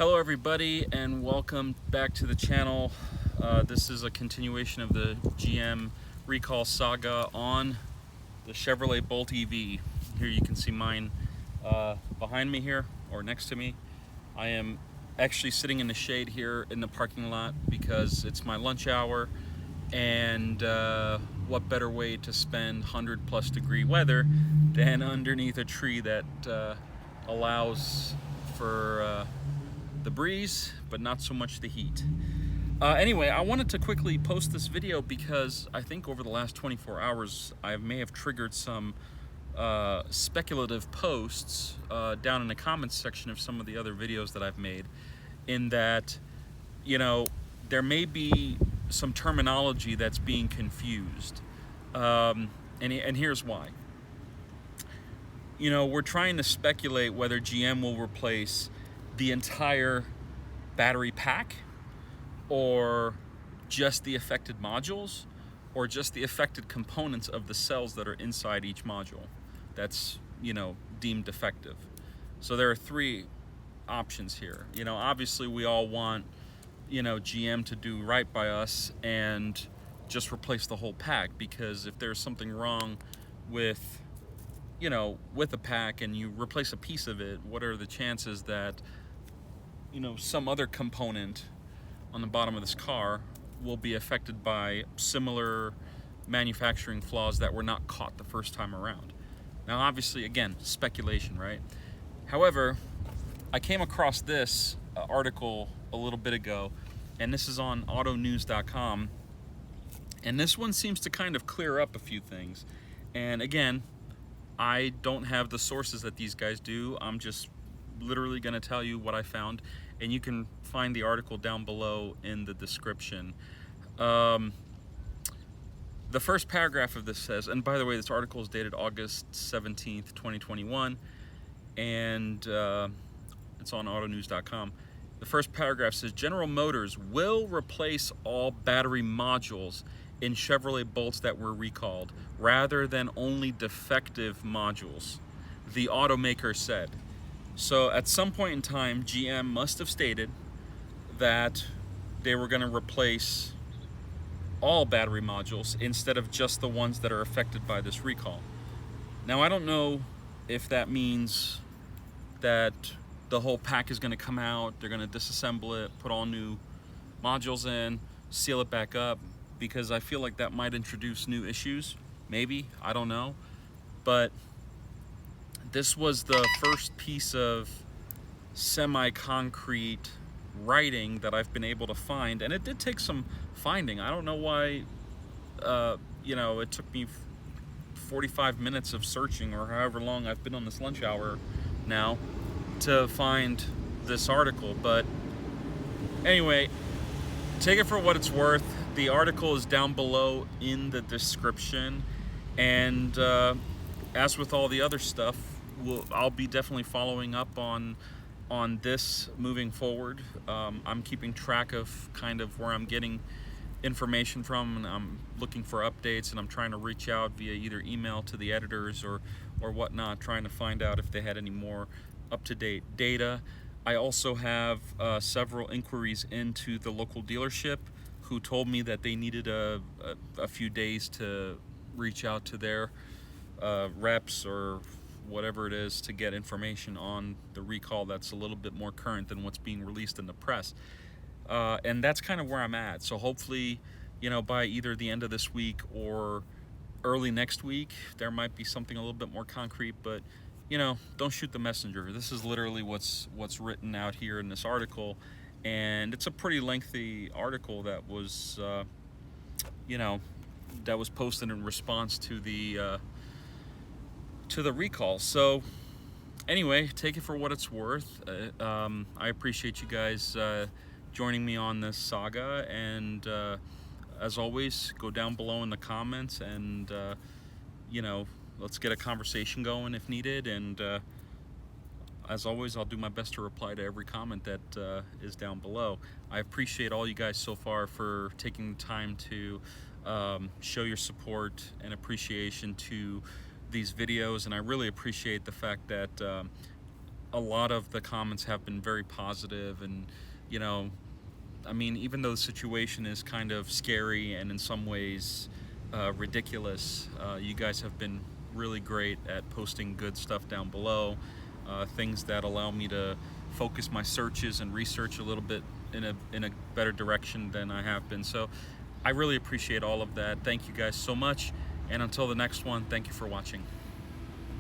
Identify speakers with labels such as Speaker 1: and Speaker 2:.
Speaker 1: Hello everybody and welcome back to the channel. This is a continuation of the GM recall saga on the Chevrolet Bolt EV. Here you can see mine behind me here, or next to me. I am actually sitting in the shade here in the parking lot because it's my lunch hour, and what better way to spend 100+ degree weather than underneath a tree that allows for the breeze, but not so much the heat. Anyway, I wanted to quickly post this video because I think over the last 24 hours I may have triggered some speculative posts down in the comments section of some of the other videos that I've made, in that, you know, there may be some terminology that's being confused, and here's why. You know, we're trying to speculate whether GM will replace the entire battery pack, or just the affected modules, or just the affected components of the cells that are inside each module that's, you know, deemed defective. So there are three options here. You know, obviously we all want, you know, GM to do right by us and just replace the whole pack, because if there's something wrong with, you know, with a pack and you replace a piece of it, what are the chances that, you know, some other component on the bottom of this car will be affected by similar manufacturing flaws that were not caught the first time around? Now, obviously, again, speculation, right? However, I came across this article a little bit ago, and this is on autonews.com, and this one seems to kind of clear up a few things. And again, I don't have the sources that these guys do. I'm just literally going to tell you what I found, and you can find the article down below in the description. The first paragraph of this says, and by the way, this article is dated August 17th, 2021, and it's on autonews.com. The first paragraph says, General Motors will replace all battery modules in Chevrolet Bolts that were recalled, rather than only defective modules, the automaker said. So at some point in time, GM must have stated that they were going to replace all battery modules instead of just the ones that are affected by this recall. Now, I don't know if that means that the whole pack is going to come out, they're going to disassemble it, put all new modules in, seal it back up, because I feel like that might introduce new issues. Maybe, I don't know. But this was the first piece of semi-concrete writing that I've been able to find, and it did take some finding. I don't know why, you know, it took me 45 minutes of searching, or however long I've been on this lunch hour now, to find this article. But anyway, take it for what it's worth. The article is down below in the description, and as with all the other stuff, I'll be definitely following up on this moving forward. I'm keeping track of kind of where I'm getting information from, and I'm looking for updates, and I'm trying to reach out via either email to the editors or whatnot, trying to find out if they had any more up-to-date data. I also have several inquiries into the local dealership, who told me that they needed a few days to reach out to their reps or whatever it is to get information on the recall that's a little bit more current than what's being released in the press. And that's kind of where I'm at. So hopefully, you know, by either the end of this week or early next week, there might be something a little bit more concrete. But, you know, don't shoot the messenger. This is literally what's written out here in this article, and it's a pretty lengthy article that was, you know, that was posted in response to the recall. So anyway, take it for what it's worth. I appreciate you guys joining me on this saga, and as always, go down below in the comments, and you know, let's get a conversation going if needed. And as always, I'll do my best to reply to every comment that is down below. I appreciate all you guys so far for taking the time to show your support and appreciation to these videos, and I really appreciate the fact that a lot of the comments have been very positive, and you know, I mean, even though the situation is kind of scary and in some ways ridiculous, you guys have been really great at posting good stuff down below, things that allow me to focus my searches and research a little bit in a better direction than I have been. So I really appreciate all of that. Thank you guys so much, and until the next one, thank you for watching.